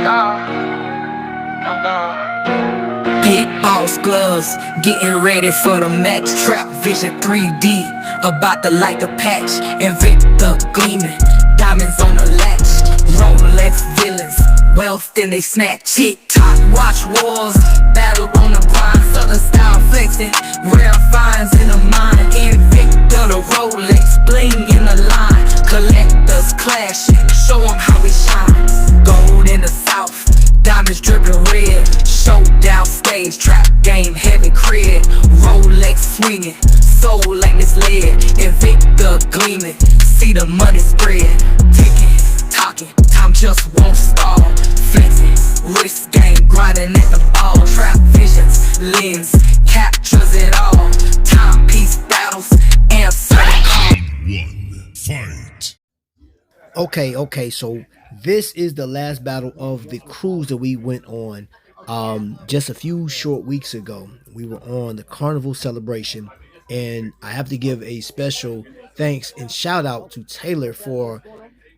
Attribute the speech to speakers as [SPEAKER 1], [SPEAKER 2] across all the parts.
[SPEAKER 1] Big boss gloves, getting ready for the match. Trapvision 3D, about to light the patch. Invicta gleaming, diamonds on the latch. Rolex villains, wealth then they snatch. TikTok watch wars, battle on the grind. Southern style flexing, rare finds in the mind. Invicta the Rolex, bling in the line. Collectors clashing, show them how we shine. Gold in the south, diamonds dripping red. Showdown stage, trap game, heavy cred. Rolex swinging, soul ain't misled. Invicta gleaming, see the money spread. Ticking, talking, time just won't stall. Flexing, wrist game, grinding at the ball. Trap visions, lens, captures it all. Timepiece battles, answer the call.
[SPEAKER 2] One, fight.
[SPEAKER 3] Okay, so this is the last battle of the cruise that we went on just a few short weeks ago. We were on the Carnival Celebration, and I have to give a special thanks and shout out to Taylor for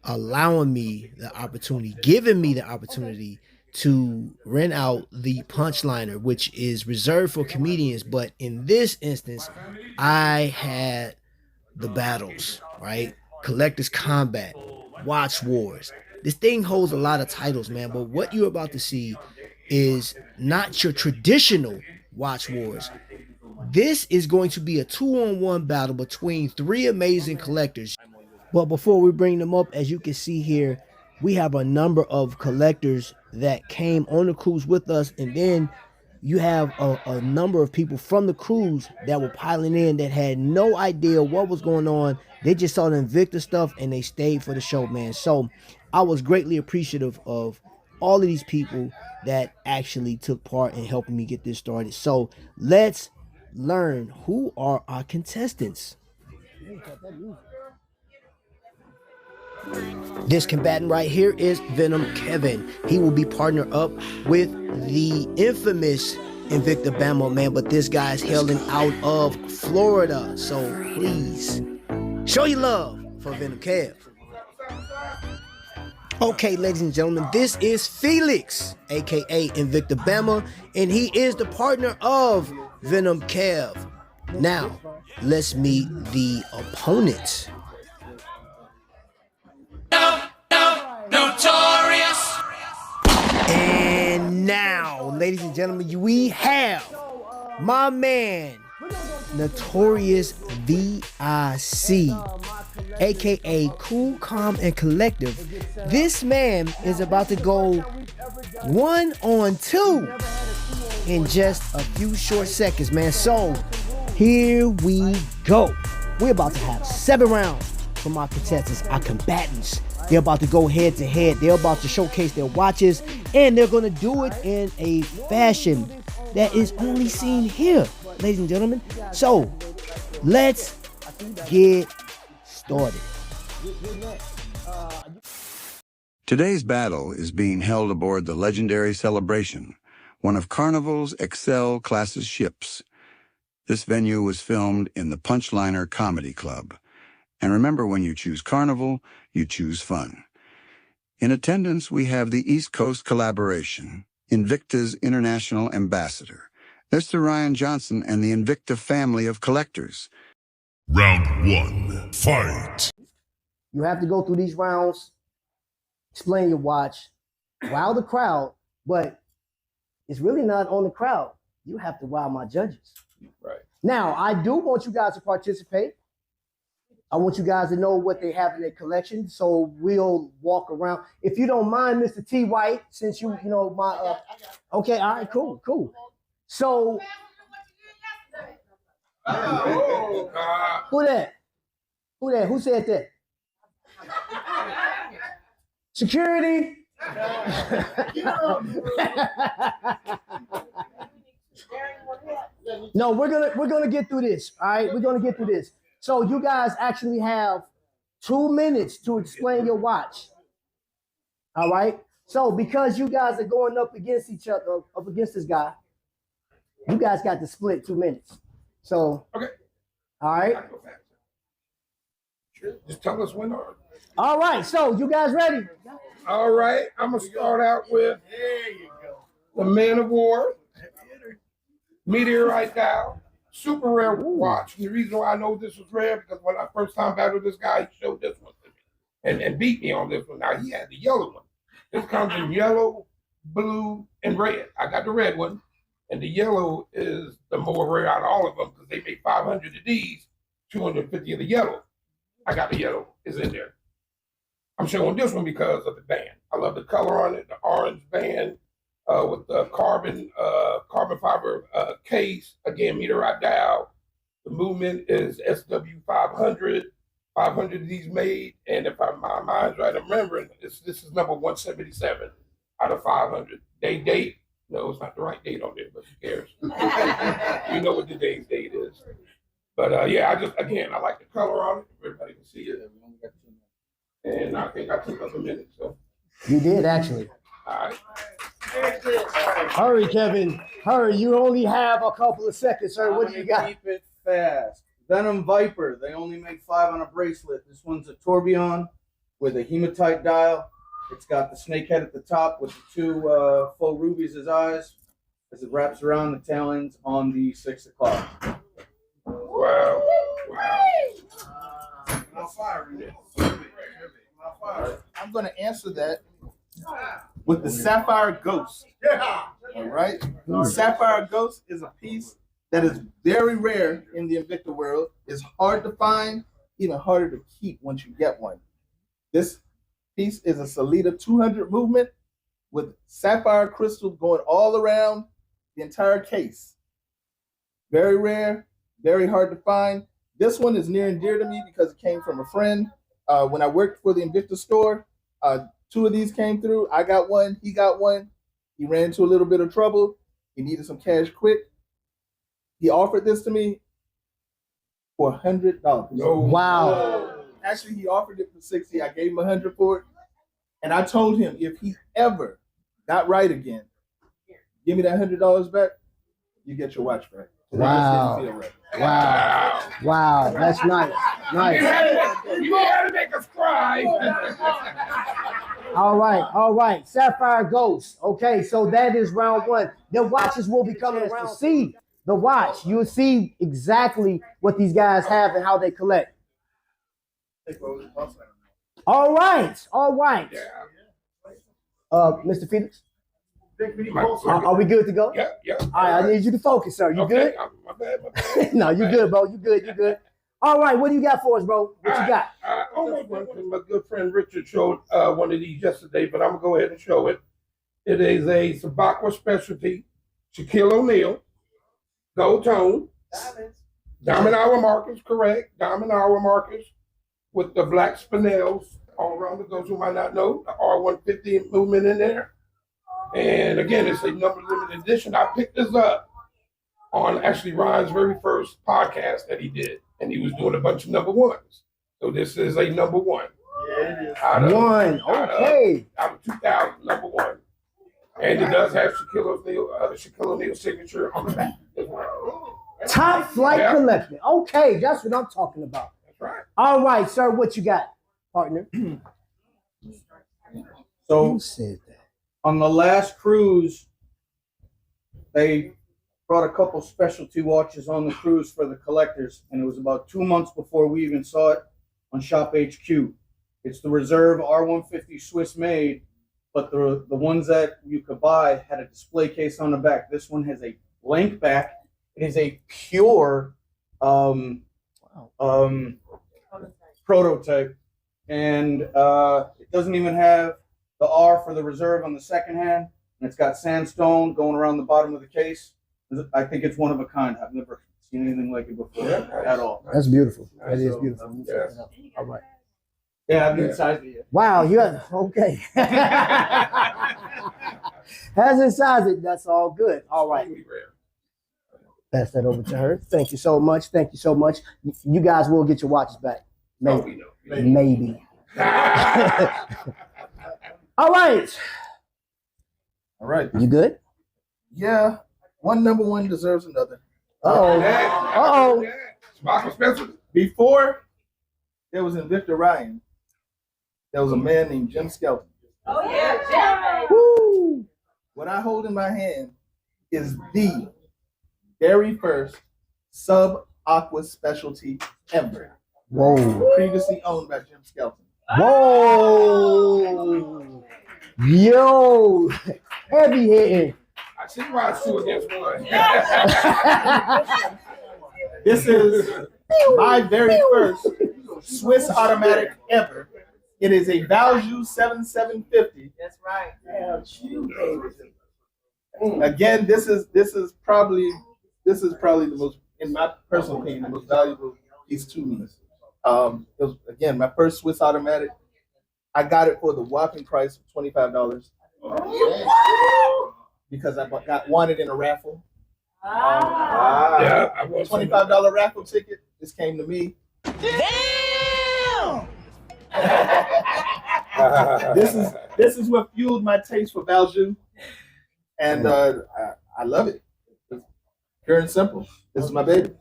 [SPEAKER 3] allowing me the opportunity, giving me the opportunity to rent out the punchliner, which is reserved for comedians. But in this instance, I had the battles, right? Collectors Combat, Watch Wars. This thing holds a lot of titles, man, but what you're about to see is not your traditional Watch Wars. This is going to be a 2-on-1 battle between three amazing collectors. But before we bring them up, as you can see here, we have a number of collectors that came on the cruise with us, and then you have a number of people from the cruise that were piling in that had no idea what was going on. They just saw the Invicta stuff and they stayed for the show, man. So I was greatly appreciative of all of these people that actually took part in helping me get this started. So let's learn who are our contestants. This combatant right here is Venom Kevin. He will be partnered up with the infamous Invicta Bama, man, but this guy's hailing out of Florida. So please show your love for Venom Kev. Okay, ladies and gentlemen, this is Felix, aka Invicta Bama, and he is the partner of Venom Kev. Now, let's meet the opponents. And now, ladies and gentlemen, we have my man, Notorious VIC, aka Cool, Calm, and Collective. This man is about to go 1-on-2 in just a few short seconds, man. So here we go. We're about to have 7 rounds from our contestants, our combatants. They're about to go head to head. They're about to showcase their watches, and they're going to do it in a fashion that is only seen here, ladies and gentlemen. So let's get started.
[SPEAKER 4] Today's battle is being held aboard the legendary Celebration, one of Carnival's Excel Class's ships. This venue was filmed in the Punchliner Comedy Club. And remember, when you choose Carnival, you choose fun. In attendance, we have the East Coast Collaboration, Invicta's International Ambassador, Mr. Ryan Johnson, and the Invicta family of collectors.
[SPEAKER 2] Round 1, fight.
[SPEAKER 3] You have to go through these rounds, explain your watch, wow the crowd, but it's really not on the crowd. You have to wow my judges.
[SPEAKER 5] Right.
[SPEAKER 3] Now, I do want you guys to participate. I want you guys to know what they have in their collection, so we'll walk around. If you don't mind, Mr. T. White, since you know my, okay, all right, cool. So, who that? Who said that? Security? No, we're gonna get through this. All right, we're gonna get through this. So you guys actually have 2 minutes to explain your watch. All right. So because you guys are going up against each other, up against this guy, you guys got to split 2 minutes. So
[SPEAKER 5] okay.
[SPEAKER 3] All right.
[SPEAKER 5] Sure. Just tell us when or.
[SPEAKER 3] All right. So you guys ready?
[SPEAKER 5] All right, I'm gonna start out with the Man of War, Meteorite Dial, super rare watch. And the reason why I know this was rare because when I first time battled this guy, he showed this one to me and beat me on this one. Now he had the yellow one. This comes in yellow, blue, and red. I got the red one, and the yellow is the more rare out of all of them because they make 500 of these, 250 of the yellow. I got the yellow is in there. I'm showing this one because of the band. I love the color on it, the orange band with the carbon fiber case. Again, meteorite dial. The movement is SW500. 500 of these made, and if my mind's right, I'm remembering this is number 177 out of 500. Date? No, it's not the right date on there, but who cares? You know what today's date is. But yeah, I like the color on it. Everybody can see it. And I think I took up a minute, so.
[SPEAKER 3] You did, actually.
[SPEAKER 5] All right.
[SPEAKER 3] Hurry, Kevin. Hurry. You only have a couple of seconds, sir. What do you got?
[SPEAKER 6] Keep it fast. Venom Viper. They only make 5 on a bracelet. This one's a tourbillon with a hematite dial. It's got the snake head at the top with the 2 faux rubies as eyes as it wraps around the tail ends on the 6 o'clock.
[SPEAKER 5] Wow.
[SPEAKER 7] I'm going to answer that with the Sapphire Ghost. All right? The Sapphire Ghost is a piece that is very rare in the Invicta world. It's hard to find, even harder to keep once you get one. This piece is a Salida 200 movement with sapphire crystals going all around the entire case. Very rare, very hard to find. This one is near and dear to me because it came from a friend. When I worked for the Invicta store, 2 of these came through. I got one, he got one. He ran into a little bit of trouble. He needed some cash quick. He offered this to me for $100.
[SPEAKER 5] No.
[SPEAKER 3] Wow.
[SPEAKER 7] Actually, he offered it for $60. I gave him $100 for it. And I told him if he ever got right again, give me that $100 back, you get your watch back.
[SPEAKER 3] Wow. Wow. Wow. That's nice. Nice.
[SPEAKER 5] You had to make us cry.
[SPEAKER 3] All right. Sapphire Ghost. Okay, so that is round 1. The watches will be coming around to see the watch. You'll see exactly what these guys have and how they collect. All right. Mr. Felix, are we good to go?
[SPEAKER 5] Yeah.
[SPEAKER 3] All right, I need you to focus, sir. You good?
[SPEAKER 5] My bad.
[SPEAKER 3] No, you good, bro. You good. All right, what do you got for us, bro? What you got?
[SPEAKER 5] Almost one because my good friend Richard showed one of these yesterday, but I'm going to go ahead and show it. It is a Sabakwa specialty, Shaquille O'Neal, gold tone, diamond hour markers, correct, diamond hour markers with the black spinels all around it. Those who might not know, the R150 movement in there. And again, it's a number limited edition. I picked this up on actually Ryan's very first podcast that he did, and he was doing a bunch of number 1s. So this is a number 1.
[SPEAKER 7] Yeah,
[SPEAKER 5] out of,
[SPEAKER 3] Okay.
[SPEAKER 5] Out of 2000, number 1. And it does have Shaquille O'Neal signature on the back as well.
[SPEAKER 3] Top flight collector. Okay, that's what I'm talking about.
[SPEAKER 5] That's right.
[SPEAKER 3] All right, sir, what you got, partner?
[SPEAKER 6] So
[SPEAKER 3] Who said that?
[SPEAKER 6] on the last cruise, they brought a couple specialty watches on the cruise for the collectors, and it was about 2 months before we even saw it on Shop HQ. It's the Reserve R150 Swiss made, but the ones that you could buy had a display case on the back. This one has a blank back. It is a pure prototype, and it doesn't even have the R for the Reserve on the second hand, and it's got sandstone going around the bottom of the case. I think it's one of a kind. I've never seen anything like it before at all.
[SPEAKER 3] That's beautiful. That is beautiful.
[SPEAKER 5] Yes.
[SPEAKER 3] All right.
[SPEAKER 6] Yeah, I've been sized it yet.
[SPEAKER 3] Wow, you got okay. Hasn't sized it. That's all good. All right. Pass that over to her. Thank you so much. Thank you so much. You guys will get your watches back. Maybe. Maybe. All right.
[SPEAKER 7] All right.
[SPEAKER 3] You good?
[SPEAKER 7] Yeah. One number 1 deserves another.
[SPEAKER 3] Uh-oh.
[SPEAKER 5] Sparkle Spencer.
[SPEAKER 7] Before there was Invicta Ryan, there was a man named Jim Skelton.
[SPEAKER 8] Oh yeah,
[SPEAKER 3] Woo!
[SPEAKER 7] What I hold in my hand is the very first sub-aqua specialty ever.
[SPEAKER 3] Whoa.
[SPEAKER 7] Previously owned by Jim Skelton.
[SPEAKER 3] Whoa. Yo. Heavy hitting.
[SPEAKER 5] I see why it's 2 against 1.
[SPEAKER 7] This is my very first Swiss automatic ever. It is a Valjoux 7750.
[SPEAKER 8] that's right.
[SPEAKER 7] Again, this is probably the most, in my personal opinion, the most valuable piece to me. It was, again, my first Swiss automatic. I got it for the whopping price of $25 because I wanted in a raffle.
[SPEAKER 5] Yeah, I was
[SPEAKER 7] $25 raffle ticket. This came to me.
[SPEAKER 8] Damn!
[SPEAKER 7] This is what fueled my taste for Valjoux, and I love it. It's pure and simple. This is my baby.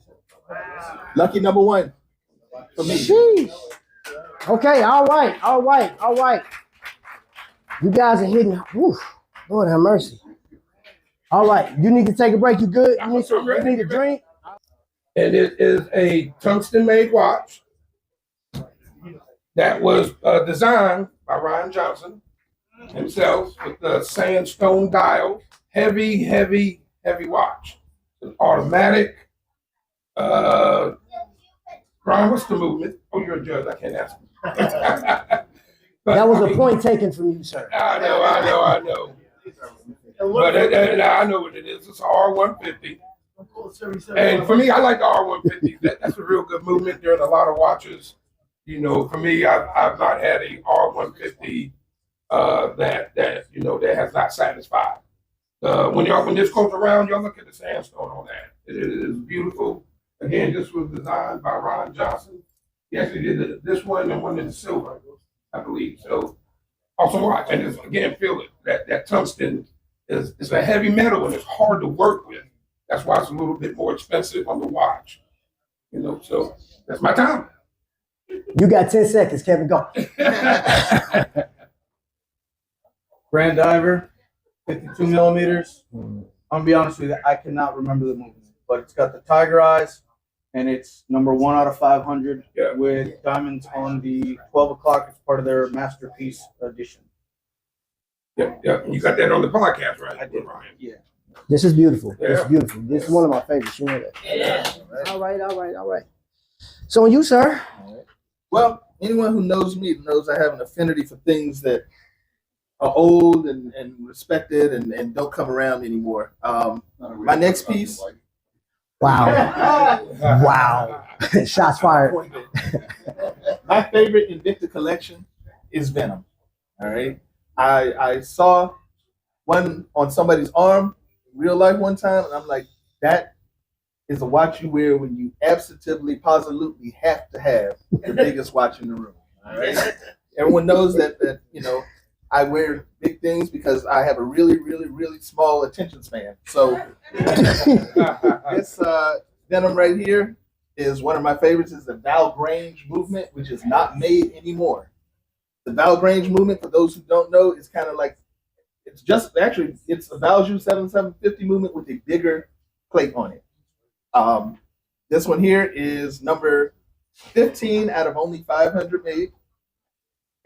[SPEAKER 7] Lucky number 1 for me.
[SPEAKER 3] Sheesh. Okay, all right. You guys are hitting. Whew, Lord have mercy. All right, you need to take a break. You good? You need a drink?
[SPEAKER 5] And it is a tungsten-made watch that was designed by Ryan Johnson himself with the sandstone dial. Heavy watch. An automatic. Brian, what's the movement? Oh, you're a judge. I can't ask you.
[SPEAKER 3] That was a point taken from you, sir.
[SPEAKER 5] I know. But I know what it is. It's an R150. And for me, I like the R150. That's a real good movement. There's a lot of watches. You know, for me, I've not had a R150 that has not satisfied. When this comes around, y'all look at the sandstone on that. It is beautiful. Again, this was designed by Ron Johnson. He actually did this one and one in the silver, I believe. So awesome watch. And it's, again, feel it. That tungsten is a heavy metal and it's hard to work with. That's why it's a little bit more expensive on the watch. You know, so that's my time.
[SPEAKER 3] You got 10 seconds, Kevin. Go.
[SPEAKER 6] Grand Diver, 52 millimeters. I'm gonna be honest with you, I cannot remember the movie, but it's got the tiger eyes, and it's number 1 out of 500 with diamonds on the 12 o'clock. It's part of their masterpiece edition.
[SPEAKER 5] Yeah. You got that on the podcast, right?
[SPEAKER 6] I did.
[SPEAKER 5] Ryan.
[SPEAKER 6] Yeah.
[SPEAKER 3] This is beautiful.
[SPEAKER 5] Yeah.
[SPEAKER 3] This is beautiful. This is one of my favorites. You know that.
[SPEAKER 8] Yeah.
[SPEAKER 3] All right. So you, sir.
[SPEAKER 7] Well, anyone who knows me knows I have an affinity for things that are old and respected and don't come around anymore. My next piece.
[SPEAKER 3] Wow. Wow. Shots fired.
[SPEAKER 7] My favorite Invicta collection is Venom. All right. I saw one on somebody's arm in real life one time, and I'm like, that is a watch you wear when you positively have to have the biggest watch in the room. All right. Everyone knows that I wear big things because I have a really small attention span. So this Venom right here is one of my favorites. Is the Val Grange movement, which is not made anymore. The Val Grange movement, for those who don't know, is kind of like it's a Valjoux 7750 movement with a bigger plate on it. This one here is number 15 out of only 500 made,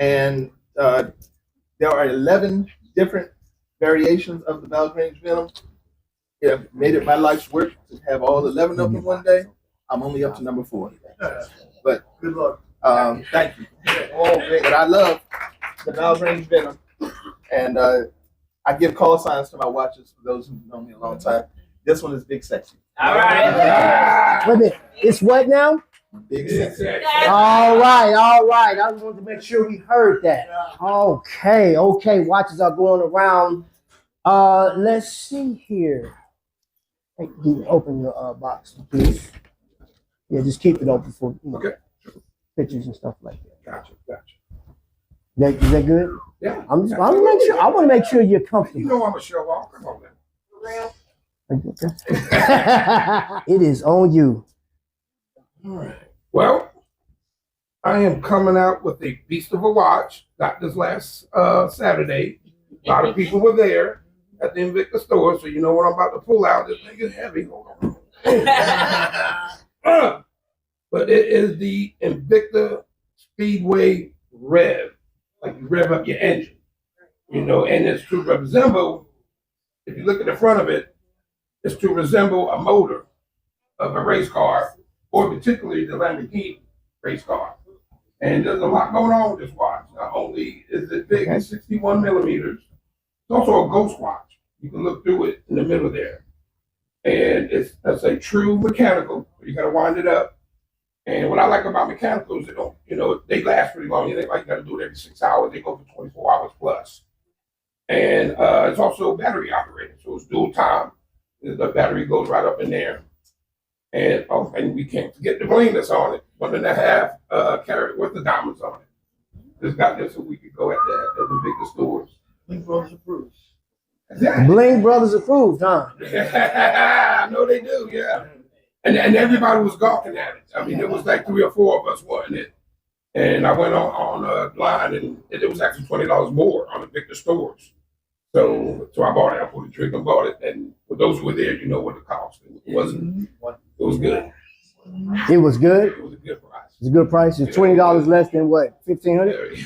[SPEAKER 7] and there are 11 different variations of the Val Grange Venom. Yeah, made it my life's work to have all 11 of them one day. I'm only up to number 4, but good luck. Thank you. But I love the Val Grange Venom, and I give call signs to my watches for those who've known me a long time. This one is Big Sexy.
[SPEAKER 8] All right.
[SPEAKER 3] Wait a minute. It's what now?
[SPEAKER 7] Big Sexy.
[SPEAKER 3] All right. I just wanted to make sure we heard that. Okay. Watches are going around. Let's see here. Hey, open your box, please. Yeah, just keep it open for pictures and stuff like that.
[SPEAKER 5] Gotcha.
[SPEAKER 3] Is that good?
[SPEAKER 5] Yeah.
[SPEAKER 3] I want to make sure you're comfortable.
[SPEAKER 5] You know I'm a show off. Come on, man.
[SPEAKER 3] It is on you.
[SPEAKER 5] All right. Well, I am coming out with a beast of a watch. Got this last Saturday. A lot of people were there at the Invicta store, so you know what I'm about to pull out. This thing is heavy. Hold on. But it is the Invicta Speedway Rev. Like you rev up your engine. You know, and it's to resemble, if you look at the front of it, it's to resemble a motor of a race car, or particularly the Lamborghini race car. And there's a lot going on with this watch. Not only is it big at 61 millimeters, it's also a ghost watch. You can look through it in the middle there. And it's a true mechanical. You gotta wind it up. And what I like about mechanicals, they don't, you know, they last pretty long. They like gotta do it every 6 hours. They go for 24 hours plus. And it's also battery operated, so it's dual time. The battery goes right up in there. And we can't forget the bling that's on it. 1.5 carat worth of diamonds on it. Just got this a week ago at the bigger stores.
[SPEAKER 7] Bling Brothers approved.
[SPEAKER 3] Bling Brothers approved, huh?
[SPEAKER 5] I know they do, yeah. And everybody was gawking at it. I mean, there was like 3 or 4 of us wanting it. And I went on line, and it was actually $20 more on the Invicta stores. So I bought it. I pulled the trigger and bought it. And for those who were there, you know what it cost. It wasn't. It was good.
[SPEAKER 3] It was good.
[SPEAKER 5] It was a good price.
[SPEAKER 3] It's a good price. It's $20 less than what, 1,500?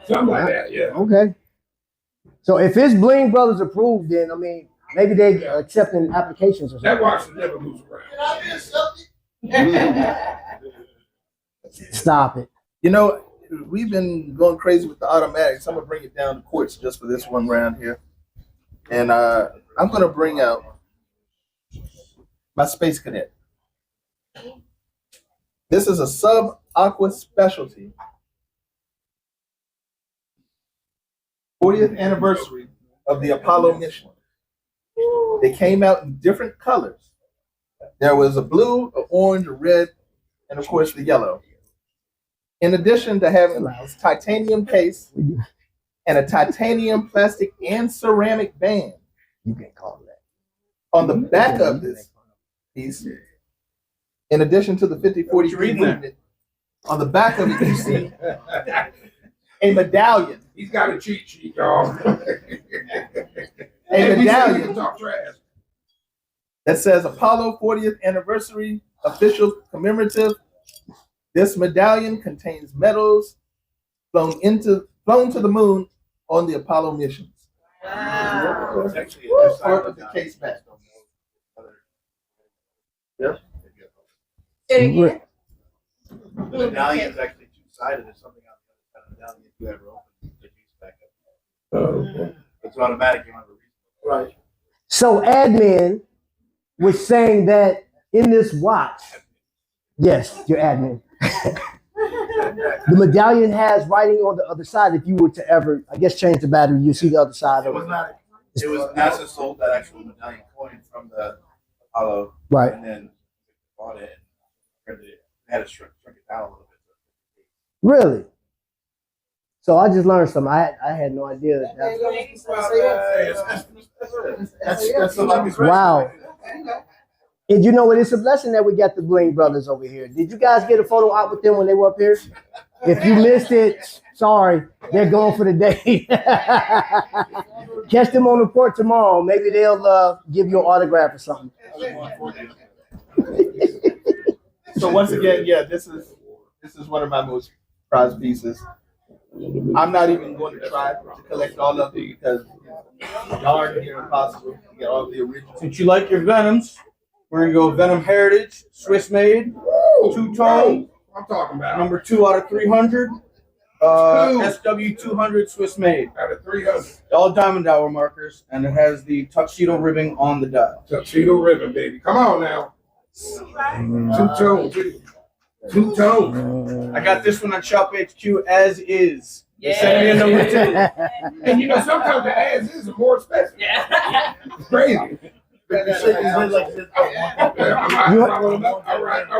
[SPEAKER 5] Something like that, yeah.
[SPEAKER 3] Okay. So if it's Bling Brothers approved, then I mean maybe they accepting applications or
[SPEAKER 5] That
[SPEAKER 3] something.
[SPEAKER 5] watch should never lose around.
[SPEAKER 3] Stop it.
[SPEAKER 7] You know, we've been going crazy with the automatics. I'm gonna bring it down to quartz just for this one round here, and I'm gonna bring out my Space Cadet. This is a sub-aqua specialty. 40th anniversary of the Apollo mission. They came out in different colors. There was a blue, an orange, a red, and of course the yellow. In addition to having this titanium case and a titanium plastic and ceramic band.
[SPEAKER 3] You can call that.
[SPEAKER 7] On the back of this piece, in addition to the 50-40 movement, on the back of it you see a medallion.
[SPEAKER 5] He's got a cheat sheet, y'all.
[SPEAKER 7] A medallion
[SPEAKER 5] Talk trash.
[SPEAKER 7] that says Apollo 40th anniversary official commemorative. This medallion contains medals flown to the moon on the Apollo missions.
[SPEAKER 8] Wow.
[SPEAKER 7] Part of the case back. Yep.
[SPEAKER 8] Again.
[SPEAKER 9] The medallion is actually two-sided. There's something on the other side of the medallion if you ever open the juice back up. It's automatic. You don't have a reason.
[SPEAKER 7] Right.
[SPEAKER 3] So admin was saying that in this watch, yes, your admin. The medallion has writing on the other side. If you were to ever, I guess, change the battery, you see the other side
[SPEAKER 9] It
[SPEAKER 3] of
[SPEAKER 9] was
[SPEAKER 3] it.
[SPEAKER 9] not. It was NASA sold that actual medallion coin from the Apollo,
[SPEAKER 3] Right.
[SPEAKER 9] and then bought it and printed it. They had to shrink it down a little bit.
[SPEAKER 3] Really? So I just learned something. I had no idea that.
[SPEAKER 7] That's
[SPEAKER 3] Wow. And you know what? It's a blessing that we got the Bling Brothers over here. Did you guys get a photo out with them when they were up here? If you missed it, sorry, they're gone for the day. Catch them on the port tomorrow. Maybe they'll give you an autograph or something.
[SPEAKER 7] So once again, yeah, this is one of my most prized pieces. I'm not even going to try to collect all of it because it's darn near impossible to get all the originals.
[SPEAKER 6] Since you like your Venoms, we're gonna go Venom Heritage, Swiss made, two-tone,
[SPEAKER 5] I'm talking about.
[SPEAKER 6] number 2 out of 300, SW 200 Swiss made.
[SPEAKER 5] Out of 300.
[SPEAKER 6] All diamond hour markers, and it has the tuxedo ribbing on the dial.
[SPEAKER 5] Tuxedo ribbon, baby. Come on now. Two-tone. Two-tone.
[SPEAKER 6] I got this one on Shop HQ as is. They
[SPEAKER 8] Yeah.
[SPEAKER 6] sent me a number 2.
[SPEAKER 5] And you know, sometimes the ads is more expensive.
[SPEAKER 8] Yeah.
[SPEAKER 5] It's crazy.
[SPEAKER 7] You shake his head like this.
[SPEAKER 5] All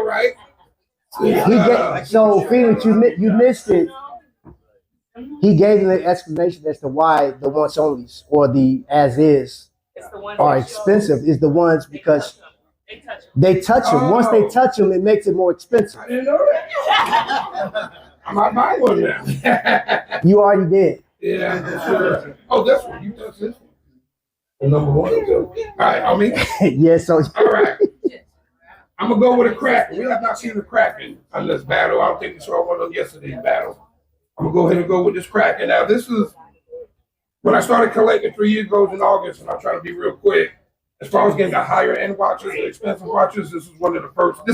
[SPEAKER 5] right.
[SPEAKER 3] So Felix, you missed it. He gave an explanation as to why the once onlys or the as is
[SPEAKER 8] It's the one
[SPEAKER 3] are
[SPEAKER 8] that shows-
[SPEAKER 3] expensive. Is the ones because They touch them. Once they touch them, it makes it more expensive.
[SPEAKER 5] I didn't know that. I might buy one now.
[SPEAKER 3] You already did.
[SPEAKER 5] Yeah, sure. Oh, this one. You touch this one. The number one. All right, I mean.
[SPEAKER 3] Yeah, so.
[SPEAKER 5] All right. I'm going to go with a Kraken. We have not seen a Kraken on this battle. I don't think we saw one on yesterday's battle. I'm going to go ahead and go with this Kraken. Now, this is, when I started collecting 3 years ago in August, and I'll try to be real quick, as far as getting the higher end watches, the expensive watches, this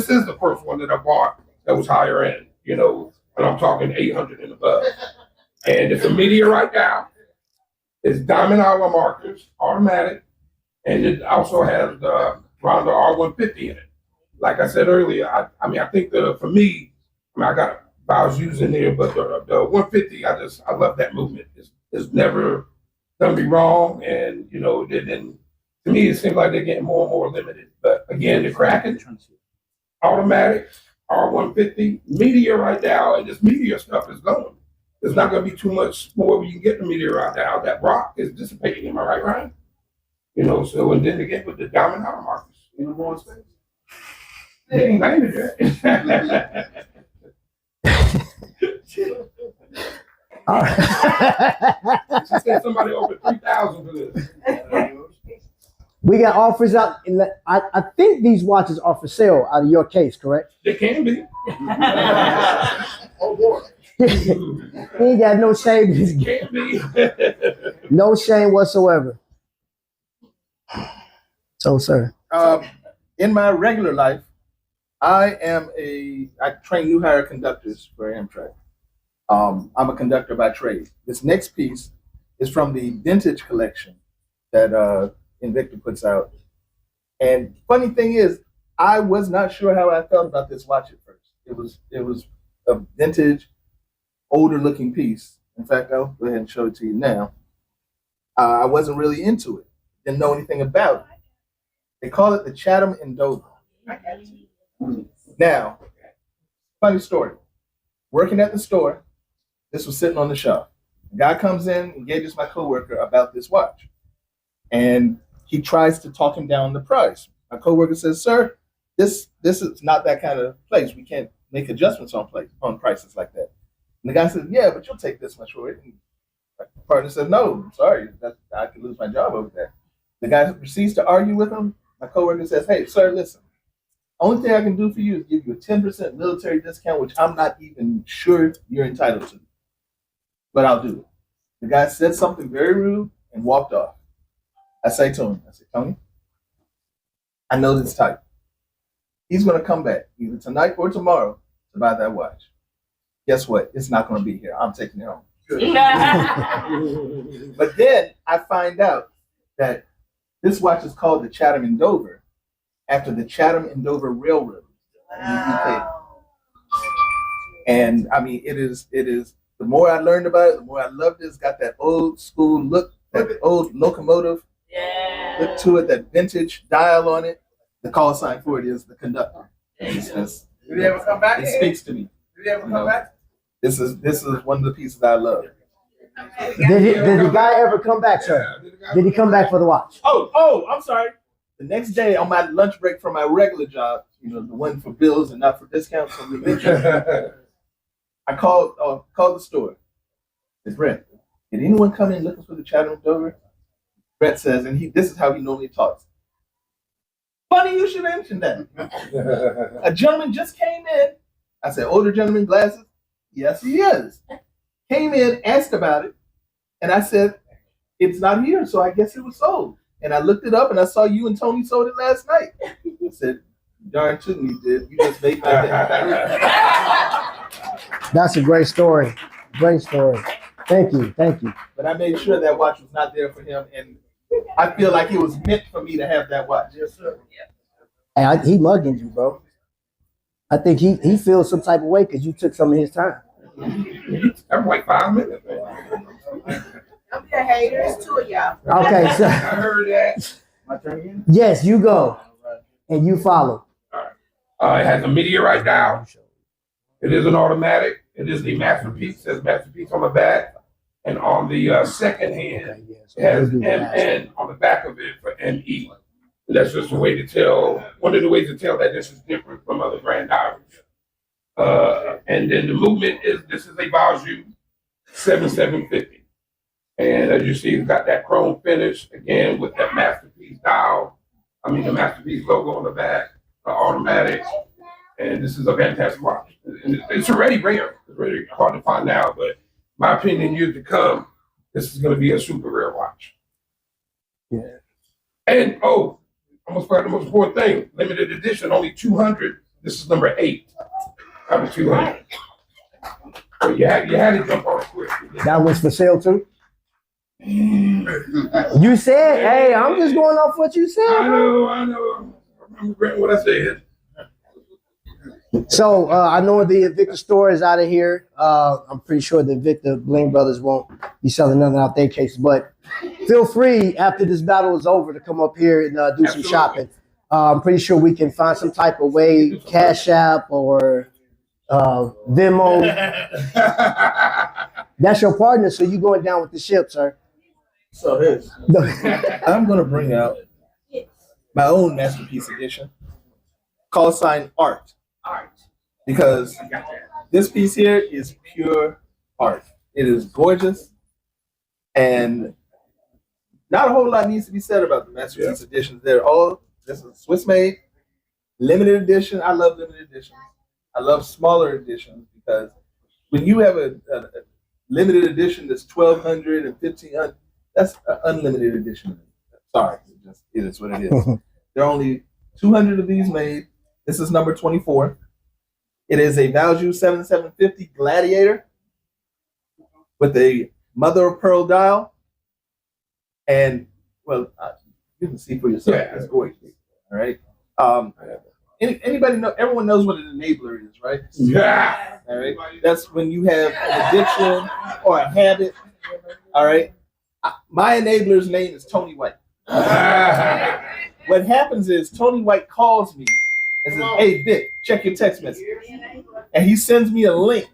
[SPEAKER 5] is the first one that I bought that was higher end, you know, and I'm talking 800 and above. And it's a meteorite now. It's diamond hour markers, automatic, and it also has the Ronda R150 in it. Like I said earlier, I think for me, I got values using there, but the 150, I love that movement. It's never done me wrong, and you know, to me, it seems like they're getting more and more limited. But again, the Kraken, automatic, R150, Meteor right now, and this Meteor stuff is going. There's not going to be too much more when you get the Meteor right now. That rock is dissipating, am I right, Ryan? You know, so, and then again with the diamond hour markers, you know, more space. They ain't landed yet.
[SPEAKER 3] All right.
[SPEAKER 5] She said somebody over 3,000 for this.
[SPEAKER 3] We got offers out. I think these watches are for sale out of your case, correct?
[SPEAKER 5] They can be. Oh boy.
[SPEAKER 3] He ain't got no shame.
[SPEAKER 5] Can be.
[SPEAKER 3] No shame whatsoever. So, sir.
[SPEAKER 7] In my regular life, I train new hire conductors for Amtrak. I'm a conductor by trade. This next piece is from the vintage collection that Invicta puts out. And funny thing is, I was not sure how I felt about this watch at first. It was a vintage, older looking piece. In fact, I'll go ahead and show it to you now. I wasn't really into it. Didn't know anything about it. They call it the Chatham and Dover. Now, funny story. Working at the store, this was sitting on the shelf. The guy comes in, engages my coworker about this watch. And he tries to talk him down the price. My coworker says, "Sir, this is not that kind of place. We can't make adjustments on prices like that." And the guy says, "Yeah, but you'll take this much for it." And my partner says, "No, I'm sorry. I could lose my job over that." The guy proceeds to argue with him. My coworker says, "Hey, sir, listen. Only thing I can do for you is give you a 10% military discount, which I'm not even sure you're entitled to. But I'll do it." The guy said something very rude and walked off. I say to him, "Tony, I know this type. He's going to come back either tonight or tomorrow to buy that watch. Guess what? It's not going to be here. I'm taking it home." But then I find out that this watch is called the Chatham and Dover after the Chatham and Dover Railroad in the UK. And I mean, it is. The more I learned about it, the more I loved it. It's got that old school look, that old locomotive look to it, that vintage dial on it. The call sign for it is the conductor.
[SPEAKER 9] Did he ever come back?
[SPEAKER 7] It speaks to me.
[SPEAKER 9] Did he ever come back?
[SPEAKER 7] This is one of the pieces I love.
[SPEAKER 3] Did the guy ever come back, sir? Did he come back for the watch?
[SPEAKER 7] Oh, I'm sorry. The next day on my lunch break from my regular job, the one for bills and not for discounts, I called the store. I said, "Brett, did anyone come in looking for the Chatham and Dover?" Brett says, and this is how he normally talks. "Funny you should mention that. A gentleman just came in." I said, "Older gentleman, glasses?" "Yes, he is." Came in, asked about it, and I said, "It's not here, so I guess it was sold." And I looked it up, and I saw you and Tony sold it last night. I said, "Darn tootin' you did. You just made my day."
[SPEAKER 3] That's a great story. Great story. Thank you.
[SPEAKER 7] But I made sure that watch was not there for him, and I feel like it was meant for me to have that watch. Yes, sir.
[SPEAKER 3] Hey, he mugging you, bro. I think he feels some type of way because you took some of his time.
[SPEAKER 5] I'm like 5 minutes.
[SPEAKER 8] I'm the haters, two of y'all.
[SPEAKER 3] Okay, so
[SPEAKER 5] I heard that.
[SPEAKER 7] My turn again?
[SPEAKER 3] yes, you go and you follow.
[SPEAKER 5] It has a meteorite dial. It is an automatic. It is the masterpiece. It says masterpiece on the back. And on the second hand, it has MN on the back of it for ME. And that's just a way to tell, one of the ways to tell that this is different from other Grand Diamonds. And then the movement is, this is a Value 7750. And as you see, it's got that chrome finish, again, with that Masterpiece dial. I mean, the Masterpiece logo on the back, automatic. And this is a fantastic watch. And it's already rare. It's really hard to find now, but my opinion, years to come, this is going to be a super rare watch.
[SPEAKER 3] Yeah.
[SPEAKER 5] And, oh, almost forgot the most important thing. Limited edition, only 200. This is number 8 out of 200. So you had to jump on it quick.
[SPEAKER 3] That was for sale too? You said, hey, I'm just going off what you said.
[SPEAKER 5] I know. I'm regretting what I said.
[SPEAKER 3] So I know the Invicta store is out of here. I'm pretty sure the Invicta Bling Brothers won't be selling nothing out their case, but feel free after this battle is over to come up here and do some shopping. I'm pretty sure we can find some type of way, Cash App or Venmo. That's your partner, so you going down with the ship, sir.
[SPEAKER 7] So this, I'm gonna bring out my own masterpiece edition, call sign art, because this piece here is pure art. It is gorgeous, and not a whole lot needs to be said about the masterpiece editions. This is Swiss made, limited edition. I love limited editions. I love smaller editions because when you have a limited edition that's 1,200 and 1,500, that's an unlimited edition. Sorry, it is what it is. There are only 200 of these made. This is number 24. It is a Value 7750 Gladiator with a mother of pearl dial. And, well, you can see for yourself.
[SPEAKER 5] Yeah.
[SPEAKER 7] It's gorgeous. All right. Anybody know? Everyone knows what an enabler is, right?
[SPEAKER 5] Yeah.
[SPEAKER 7] All right. That's when you have an addiction or a habit. All right. My enabler's name is Tony White. What happens is Tony White calls me and says, "Hey, Vic, check your text message," and he sends me a link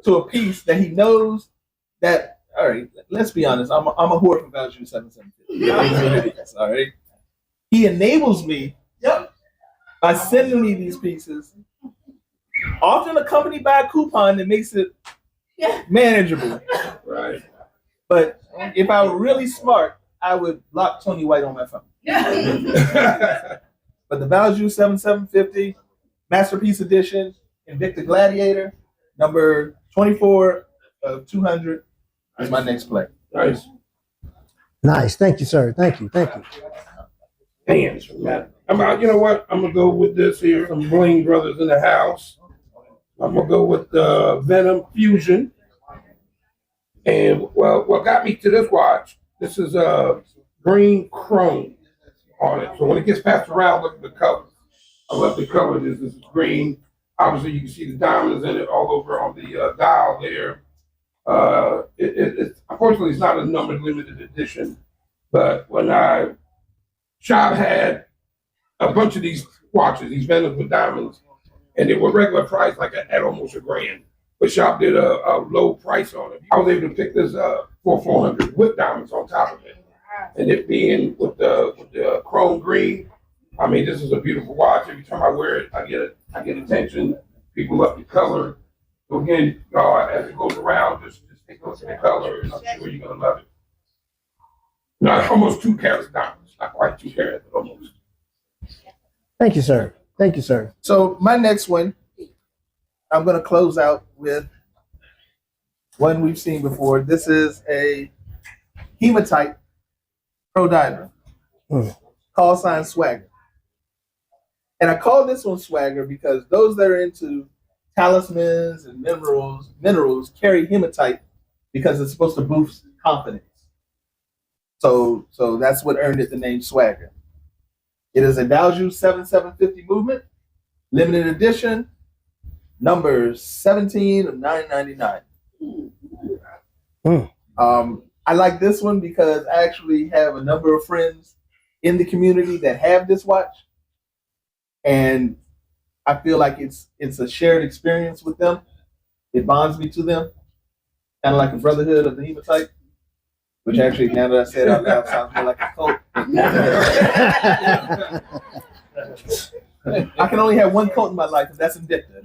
[SPEAKER 7] to a piece that he knows that. All right. Let's be honest. I'm a whore for Value 7750. All right. He enables me. By sending me these pieces, often accompanied by a coupon that makes it manageable.
[SPEAKER 5] Right.
[SPEAKER 7] But if I were really smart, I would block Tony White on my phone. But the Value 7750 Masterpiece Edition, Invicta Gladiator, number 24 of 200 is my next play.
[SPEAKER 5] Nice.
[SPEAKER 3] Nice. Thank you, sir. Thank you.
[SPEAKER 5] Hands from that. You know what? I'm gonna go with this here. Some Bling Brothers in the house. I'm gonna go with the Venom Fusion. And well, what got me to this watch? This is a green chrome on it. So when it gets passed around, look at the color. I love the color. This is green. Obviously, you can see the diamonds in it all over on the dial there. It's unfortunately it's not a numbered limited edition, but when Shop had a bunch of these watches, these Venoms with diamonds, and they were regular price, like at almost $1,000. But Shop did a low price on it. I was able to pick this for $400 with diamonds on top of it, and it being with the chrome green. I mean, this is a beautiful watch. Every time I wear it, I get attention. People love the color. So again, as it goes around, just take a look at the color, and I'm sure you're gonna love it. Now, almost 2 carats diamonds. Not quite 2 carats, but almost.
[SPEAKER 3] Thank you, sir. Thank you, sir.
[SPEAKER 7] So my next one, I'm going to close out with one we've seen before. This is a hematite pro diamond, call sign Swagger. And I call this one Swagger because those that are into talismans and minerals carry hematite because it's supposed to boost confidence. So that's what earned it the name Swagger. It is a Value 7750 movement, limited edition, number 17 of 999. I like this one because I actually have a number of friends in the community that have this watch, and I feel like it's a shared experience with them. It bonds me to them, kind of like a brotherhood of the hematite. which actually, now that I said it out loud, sounds more like a cult. I can only have one coat in my life, and that's Invicta.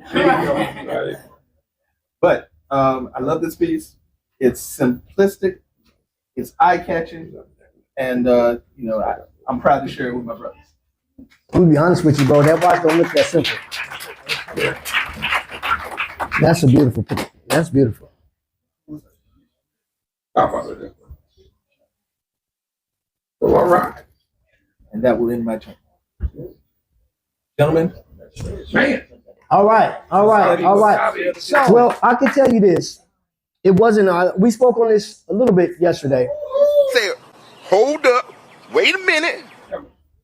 [SPEAKER 7] But I love this piece. It's simplistic, it's eye-catching, and you know, I'm proud to share it with my brothers.
[SPEAKER 3] I'm gonna be honest with you, bro. That watch don't look that simple. That's a beautiful picture. That's beautiful.
[SPEAKER 5] Well, all right.
[SPEAKER 7] And that will end my turn. Gentlemen.
[SPEAKER 5] Man.
[SPEAKER 3] All right. Well, I can tell you this. It wasn't, we spoke on this a little bit yesterday.
[SPEAKER 10] Say, hold up, wait a minute.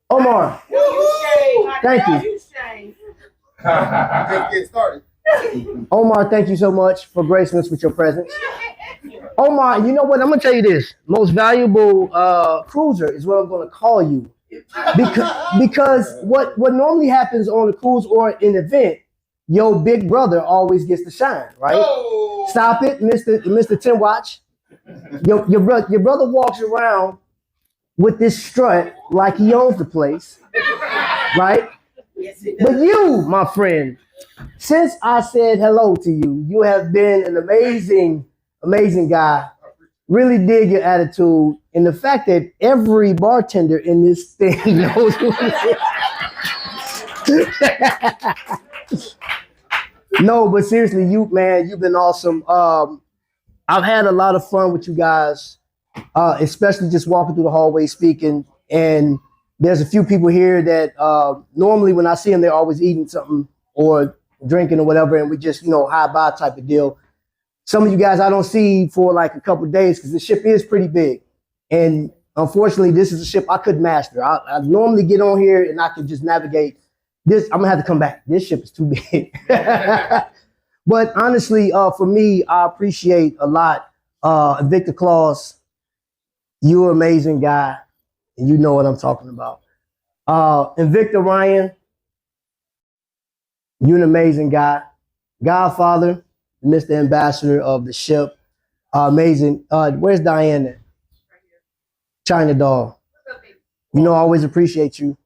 [SPEAKER 3] Omar, thank you.
[SPEAKER 7] Just get started.
[SPEAKER 3] Omar, thank you so much for gracing us with your presence. Omar, you know what? I'm going to tell you this. Most valuable cruiser is what I'm going to call you. Because what normally happens on a cruise or an event, your big brother always gets to shine, right? Oh. Stop it, Mr. Tim Watch. Your brother walks around with this strut like he owns the place, right? But you, my friend, since I said hello to you, you have been an amazing guy. Really dig your attitude and the fact that every bartender in this thing knows who it is. No, but seriously, you've been awesome. I've had a lot of fun with you guys, especially just walking through the hallway speaking. And there's a few people here that normally when I see them, they're always eating something or drinking or whatever, and we just, high bye type of deal. Some of you guys I don't see for like a couple of days because the ship is pretty big. And unfortunately, this is a ship I couldn't master. I normally get on here and I could just navigate. This, I'm gonna have to come back. This ship is too big. But honestly, for me, I appreciate a lot. Invicta Claus, you're an amazing guy, and you know what I'm talking about. Invicta Ryan, you're an amazing guy. Godfather, Mr. Ambassador of the ship, amazing. Where's Diane at? China Doll. I always appreciate you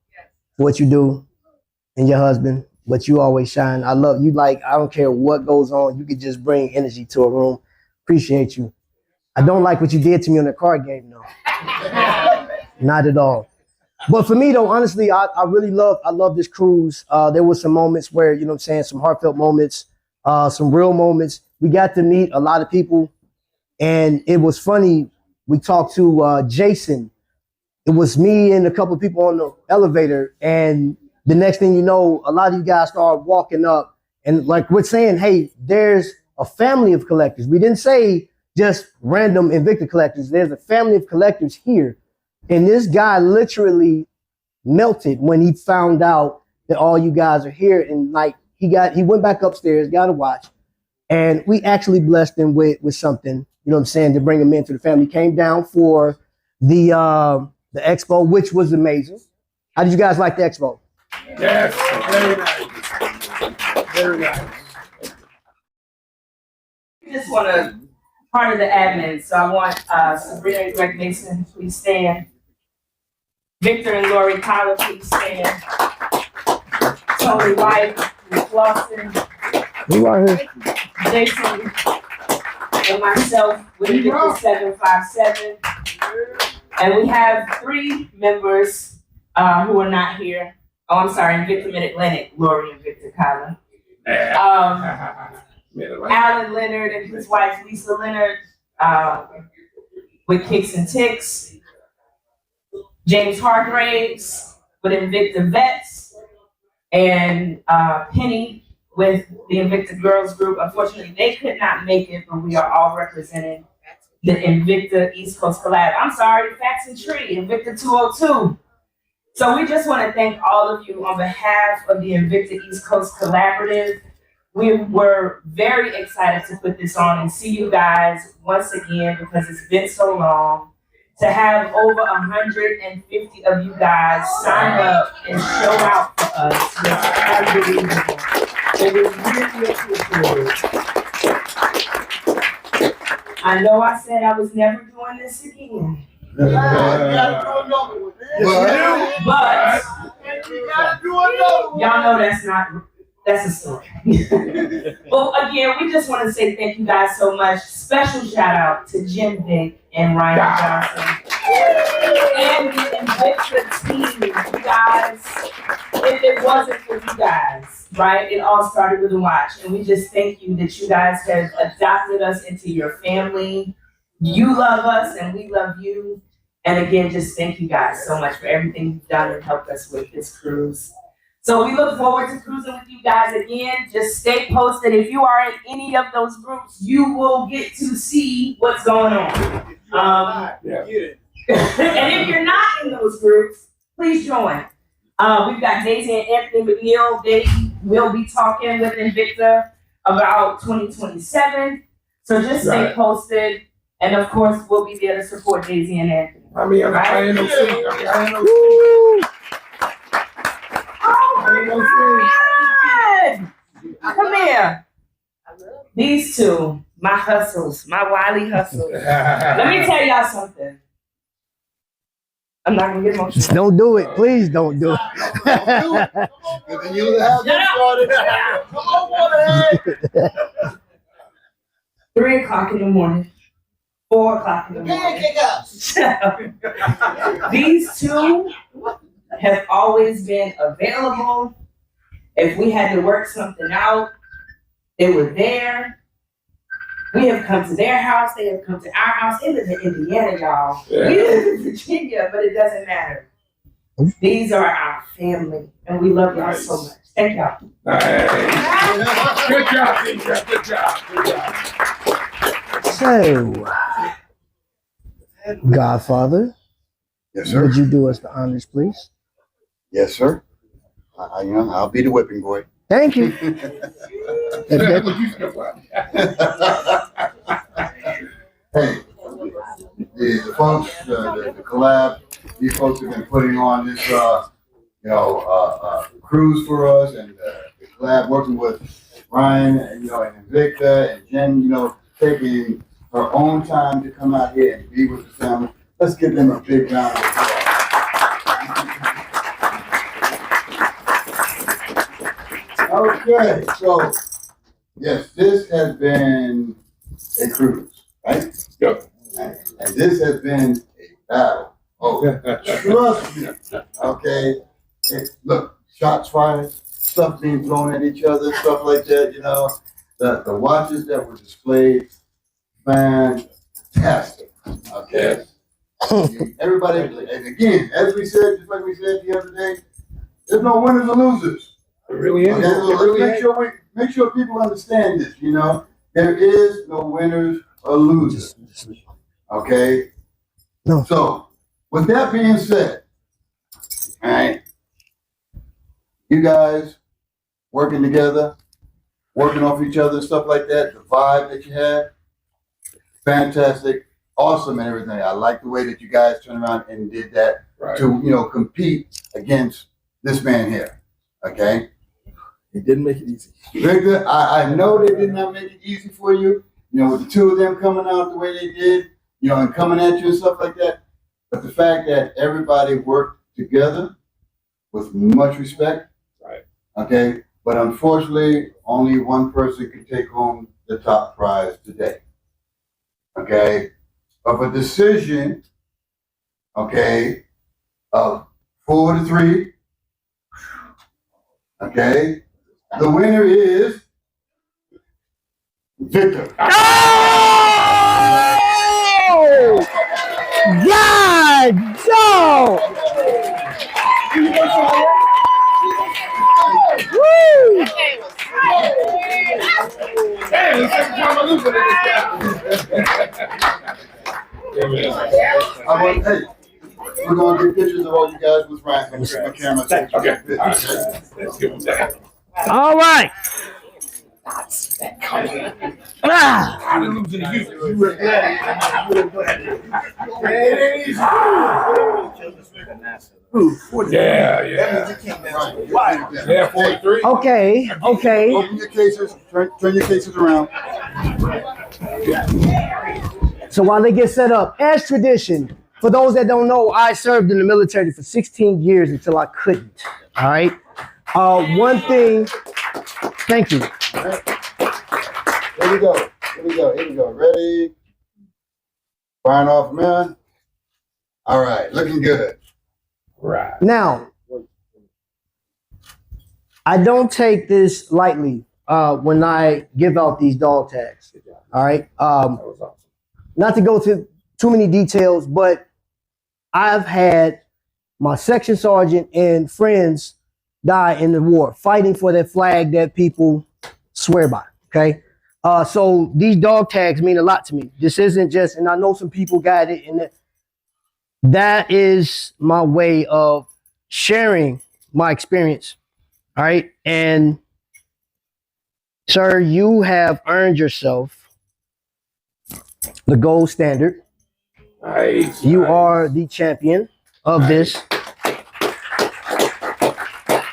[SPEAKER 3] for what you do. And your husband, but you always shine. I love you. Like, I don't care what goes on. You could just bring energy to a room. Appreciate you. I don't like what you did to me on the card game, though. Not at all. But for me, though, honestly, I love this cruise. There were some moments where, some heartfelt moments, some real moments. We got to meet a lot of people. And it was funny. We talked to Jason. It was me and a couple of people on the elevator. And the next thing you know, a lot of you guys start walking up and like we're saying, hey, there's a family of collectors. We didn't say just random Invicta collectors. There's a family of collectors here. And this guy literally melted when he found out that all you guys are here. And like he went back upstairs, got a watch, and we actually blessed him with something, to bring him into the family. Came down for the expo, which was amazing. How did you guys like the expo?
[SPEAKER 5] Yes, very nice. Very nice.
[SPEAKER 8] I just want to part of the admin, so I want Sabrina and Greg Mason, please stand. Victor and Lori Tyler, please stand. Tony White, FLOSSIN.
[SPEAKER 3] You are here.
[SPEAKER 8] Jason and myself with Invicta 757. And we have 3 members who are not here. Oh, I'm sorry, Invicta Mid-Atlantic, Lori and Victor Kyler. Alan Leonard and his wife, Lisa Leonard, with Stix Tix. James Hargraves with Invicta Vets. And Penny with the Invicta Girls Group. Unfortunately, they could not make it, but we are all representing the Invicta East Coast Collab. I'm sorry, Facts and Tree, Invicta 202. So we just want to thank all of you on behalf of the Invicta East Coast Collaborative. We were very excited to put this on and see you guys once again because it's been so long. To have over 150 of you guys sign up and show out for us was unbelievable. It was really appreciated. I know I said I was never doing this again.
[SPEAKER 9] You gotta do another one.
[SPEAKER 8] But
[SPEAKER 9] You gotta do another one.
[SPEAKER 8] y'all know that's a story. Well, again, we just want to say thank you guys so much. Special shout out to Jim Vick and Ryan Johnson. And the Invicta team, you guys. If it wasn't for you guys, right? It all started with a watch. And we just thank you that you guys have adopted us into your family. You love us and we love you. And again, just thank you guys so much for everything you've done and helped us with this cruise. So we look forward to cruising with you guys again. Just stay posted. If you are in any of those groups, you will get to see what's going on. And if you're not in those groups, please join. We've got Daisy and Anthony McNeil. They will be talking with Invicta about 2027. So just stay posted. And of course, we'll be there to support Daisy and Anthony.
[SPEAKER 5] I mean, I ain't no secret.
[SPEAKER 8] Oh my God! Come here. These two, my hustles, my wily hustles. Let me tell y'all something. I'm not gonna get emotional.
[SPEAKER 3] Just don't do it. Please don't do it.
[SPEAKER 9] Then you have them started. Come on, boy.
[SPEAKER 8] 3 o'clock in the morning. 4 o'clock in the morning. These two have always been available. If we had to work something out, they were there. We have come to their house. They have come to our house. They live in Indiana, y'all.
[SPEAKER 5] Yeah.
[SPEAKER 8] We live in Virginia, but it doesn't matter. These are our family, and we love y'all so much. Thank y'all.
[SPEAKER 5] Nice. Good job, Invicta. Good job. Good job.
[SPEAKER 3] So, Godfather,
[SPEAKER 4] Yes, sir.
[SPEAKER 3] would you do us the honors, please?
[SPEAKER 4] Yes, sir. I'll be the whipping boy.
[SPEAKER 3] Thank you.
[SPEAKER 9] Hey, the folks, the collab, these folks have been putting on this, cruise for us, and the collab working with Ryan, and Invicta, and Jen, taking her own time to come out here and be with the family. Let's give them a big round of applause. Okay, so yes, this has been a cruise, right?
[SPEAKER 5] Yep.
[SPEAKER 9] And this has been a battle. Oh, trust me. Okay. Look, shots fired, stuff being thrown at each other, stuff like that. The watches that were displayed, fantastic. Okay. Everybody, and again, as we said, just like we said the other day, there's no winners or losers.
[SPEAKER 5] It really is.
[SPEAKER 9] Okay, so let's make sure people understand this. There is no winners or losers. Okay.
[SPEAKER 3] No.
[SPEAKER 9] So, with that being said, all right, you guys working together, working off each other, stuff like that. The vibe that you have, fantastic, awesome, and everything. I like the way that you guys turned around and did that to compete against this man here. Okay.
[SPEAKER 7] It didn't make it easy.
[SPEAKER 9] Victor, I know they did not make it easy for you, with the two of them coming out the way they did, and coming at you and stuff like that. But the fact that everybody worked together with much respect,
[SPEAKER 5] right?
[SPEAKER 9] Okay, but unfortunately, only one person could take home the top prize today. Okay, of a decision, okay, of 4-3. Okay. The winner is Victor.
[SPEAKER 3] Oh! God! No! Woo!
[SPEAKER 5] Hey, the second time I lose it in this guy.
[SPEAKER 9] We're going to get pictures of all you guys with Ryan. I'm going to get my camera.
[SPEAKER 5] Okay. All right. Let's give him that.
[SPEAKER 3] All right. Ah.
[SPEAKER 5] I didn't lose to you. You were Yeah, 43.
[SPEAKER 3] Okay.
[SPEAKER 9] Open your cases. Turn your cases around.
[SPEAKER 3] So while they get set up, as tradition, for those that don't know, I served in the military for 16 years until I couldn't. All right. One thing. Thank you.
[SPEAKER 9] Here we go. Here we go. Here we go. Ready? Firing off, man. All right. Looking good.
[SPEAKER 5] Right.
[SPEAKER 3] Now, I don't take this lightly when I give out these dog tags. All right. Not to go to too many details, but I've had my section sergeant and friends die in the war, fighting for that flag that people swear by. Okay. So these dog tags mean a lot to me. This isn't just, and I know some people got it, and that is my way of sharing my experience. All right. And sir, you have earned yourself the gold standard.
[SPEAKER 5] Nice.
[SPEAKER 3] You are the champion of this.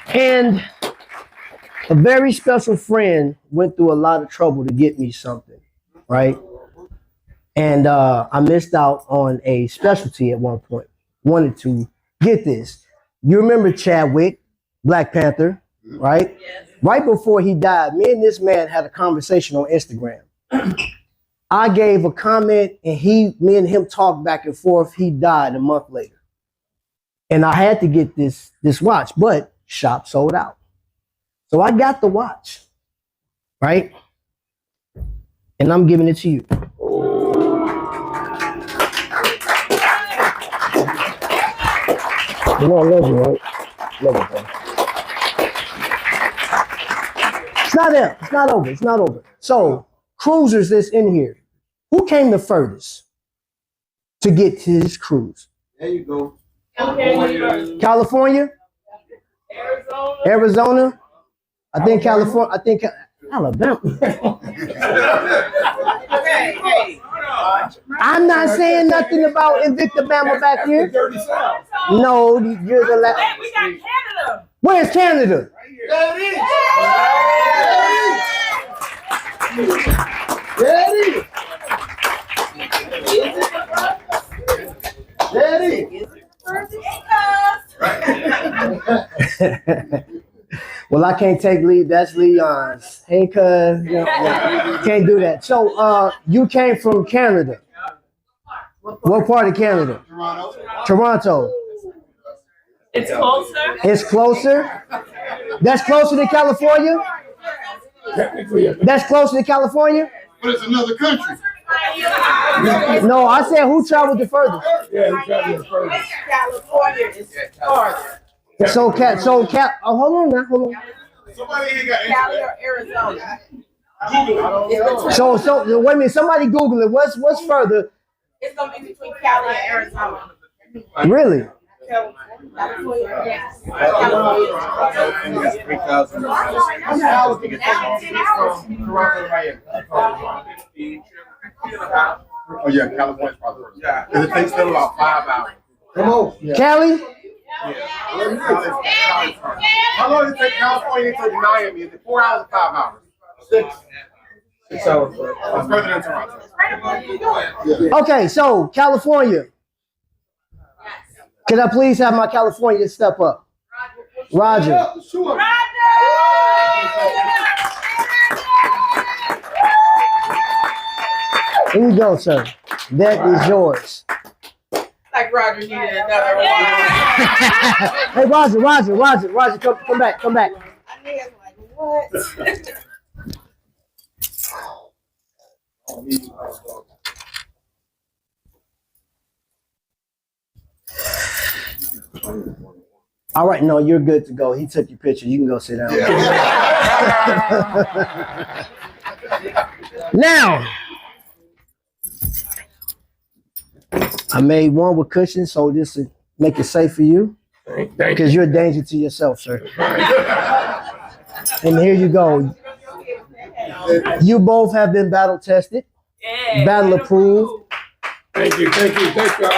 [SPEAKER 3] And a very special friend went through a lot of trouble to get me something, right? And I missed out on a specialty at one point. Wanted to get this. You remember Chadwick, Black Panther, right? Yes. Right before he died, me and this man had a conversation on Instagram. I gave a comment and me and him talked back and forth. He died a month later. And I had to get this watch, but shop sold out. So I got the watch, right? And I'm giving it to you. You know I love you, right? Love you, bro. It's not there. It's not over. It's not over. So, cruisers that's in here, who came the furthest to get to his cruise?
[SPEAKER 9] There you go.
[SPEAKER 3] California? Arizona? I think California. I think Alabama. I'm not saying nothing about Invicta Bama back here. No, you're the last.
[SPEAKER 8] We got Canada.
[SPEAKER 3] Where's Canada?
[SPEAKER 9] There it is.
[SPEAKER 3] Well, I can't take lead. That's Leon's. Hey, cuz. Can't do that. So, you came from Canada. What part of Canada? Toronto.
[SPEAKER 8] It's closer.
[SPEAKER 3] It's closer? That's closer to California? That's closer to California?
[SPEAKER 9] But it's another country.
[SPEAKER 3] No, I said who traveled the furthest?
[SPEAKER 5] Yeah, he traveled the furthest.
[SPEAKER 8] California is farther.
[SPEAKER 3] Oh, hold on now, hold on.
[SPEAKER 9] Somebody ain't got
[SPEAKER 8] Cali or Arizona.
[SPEAKER 3] So wait a minute, somebody Google it. What's further?
[SPEAKER 8] It's gonna be between Cali and Arizona.
[SPEAKER 3] Really?
[SPEAKER 8] California, yes.
[SPEAKER 10] Oh yeah, California's probably worse. Yeah, it takes them about 5 hours.
[SPEAKER 9] Come on.
[SPEAKER 3] Cali?
[SPEAKER 10] How long does it take California to Miami? Is it 4 hours or 5 hours? 6 hours. It's further than Toronto.
[SPEAKER 3] Okay, so California. Can I please have my California step up? Roger. Here you go, sir. That is yours.
[SPEAKER 8] Like Roger needed another one.
[SPEAKER 3] Hey, Roger, come back.
[SPEAKER 8] I mean, like, what?
[SPEAKER 3] All right, no, you're good to go. He took your picture. You can go sit down. Now, I made one with cushions, so this will make it safe for you. Because you're a danger to yourself, sir. And here you go. You both have been battle tested, battle approved.
[SPEAKER 5] Thank you, y'all.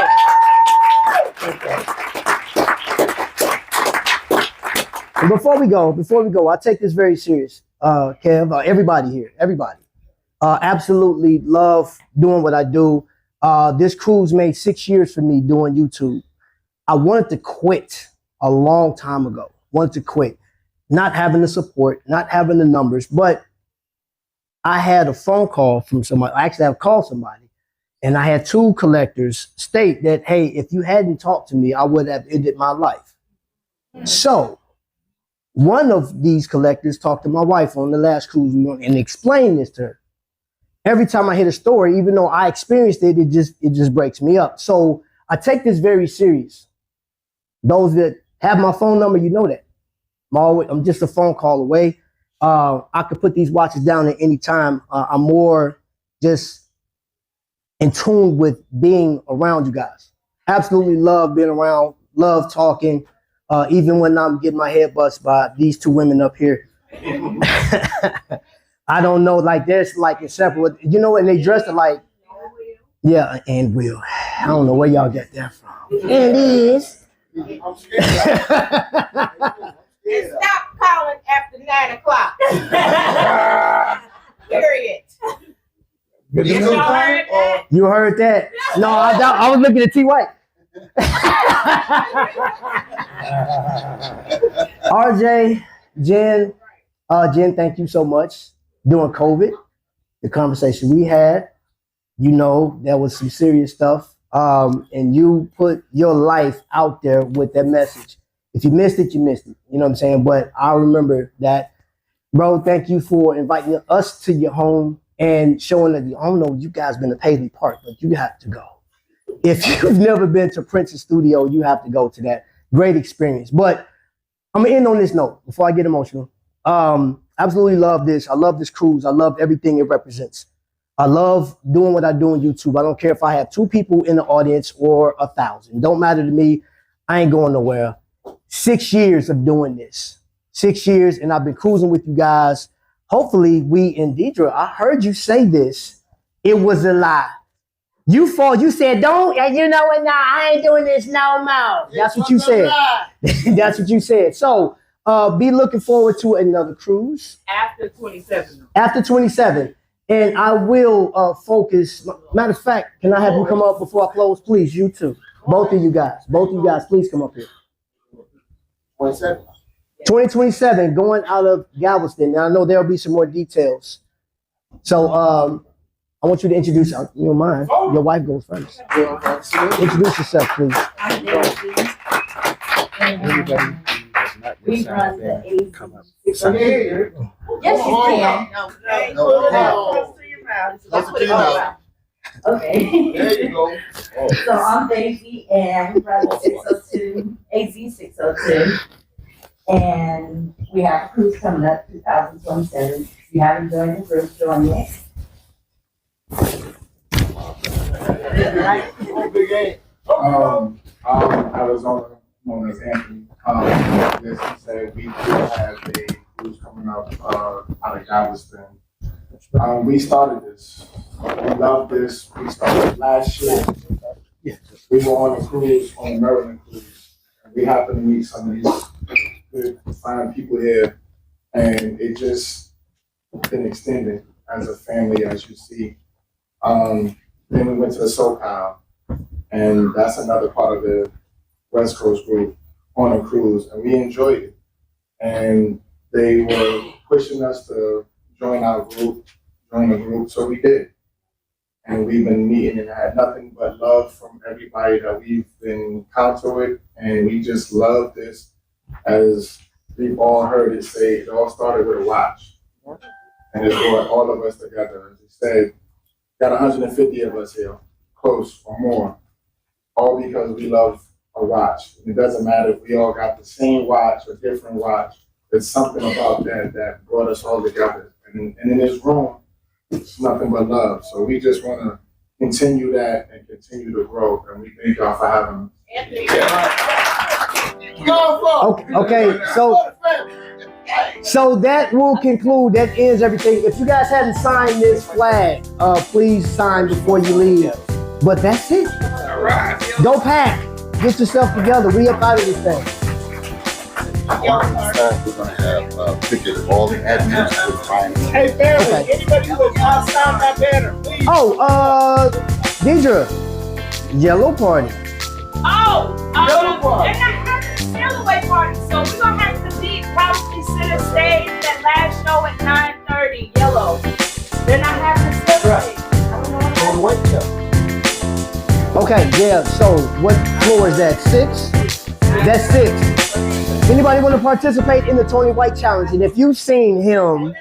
[SPEAKER 3] And before we go, I take this very serious. Kev, everybody here, absolutely love doing what I do. This cruise made 6 years for me doing YouTube. I wanted to quit a long time ago. Wanted to quit. Not having the support, not having the numbers, but I had a phone call from somebody. Actually, I called somebody, and I had 2 collectors state that, hey, if you hadn't talked to me, I would have ended my life. So one of these collectors talked to my wife on the last cruise we went and explained this to her. Every time I hear a story, even though I experienced it, it just breaks me up. So I take this very serious. Those that have my phone number, you know that. I'm just a phone call away. I could put these watches down at any time. I'm more just in tune with being around you guys. Absolutely love being around, love talking, even when I'm getting my head bust by these 2 women up here. I don't know, like there's like inseparable, you know, and they dressed like, yeah, and Will. I don't know where y'all get that from. And is.
[SPEAKER 5] I'm scared.
[SPEAKER 8] And stop calling after 9 o'clock. Period.
[SPEAKER 3] You heard that? No, I was looking at T. White. RJ, Jen, thank you so much. During COVID, the conversation we had, you know, that was some serious stuff. And you put your life out there with that message. If you missed it, you missed it. You know what I'm saying? But I remember that. Bro, thank you for inviting us to your home and showing that, I don't know, you guys been to Paisley Park, but you have to go. If you've never been to Prince's studio, you have to go to that. Great experience. But I'm gonna end on this note before I get emotional. Absolutely love this. I love this cruise. I love everything it represents. I love doing what I do on YouTube. I don't care if I have 2 people in the audience or 1,000. Don't matter to me. I ain't going nowhere. 6 years of doing this. 6 years, and I've been cruising with you guys. Hopefully, and Deidre, I heard you say this. It was a lie. You said, don't, you know what, nah, I ain't doing this no more. That's what you said. That's what you said. So, be looking forward to another cruise.
[SPEAKER 8] After 27.
[SPEAKER 3] After 27. And I will focus. Matter of fact, can I have you come up before I close, please? You too. Both of you guys, please come up here. 2027, going out of Galveston. Now I know there'll be some more details. So I want you to introduce, you don't mind, your wife goes first. Introduce yourself, please.
[SPEAKER 11] I'm Daisy. We run the AZ. Yes, you can. Okay.
[SPEAKER 5] There you go.
[SPEAKER 11] So I'm Daisy, and we run the 602, AZ 602. And we have a cruise coming up 2027. If you haven't joined the cruise, join yet.
[SPEAKER 12] Arizona, known as Anthony. As he said, we do have a cruise coming up out of Galveston. We started this. We love this. We started last year. We were on a cruise, on a Maryland cruise. And we happened to meet some of these good, fine people here. And it just been extended as a family, as you see. Then we went to the SoCal, and that's another part of the West Coast group on a cruise, and we enjoyed it. And they were pushing us to join the group, so we did. And we've been meeting and had nothing but love from everybody that we've been encountered with, and we just love this. As we've all heard it say, it all started with a watch, and it brought all of us together. As he said, got 150 of us here, close or more, all because we love a watch. And it doesn't matter if we all got the same watch or different watch. There's something about that brought us all together. And in this room, it's nothing but love. So we just want to continue that and continue to grow. And we thank y'all for having us.
[SPEAKER 3] Okay, so that will conclude, that ends everything. If you guys hadn't signed this flag, please sign before you leave. But that's it.
[SPEAKER 5] All right.
[SPEAKER 3] Go pack. Get yourself together. We up out of this thing.
[SPEAKER 9] We're gonna have ticket all the admins.
[SPEAKER 7] Hey, Barry, anybody who has not signed that banner, please.
[SPEAKER 3] Oh, Deidre, yellow party.
[SPEAKER 8] Oh, they're not having a sail away party, so we're gonna have to be probably center stage that last show at 9:30. Yellow. They're not having a sail away. I don't know what happened.
[SPEAKER 3] Okay, yeah, so what floor is that? 6? That's 6. Anybody want to participate in the Tony White Challenge? And if you've seen him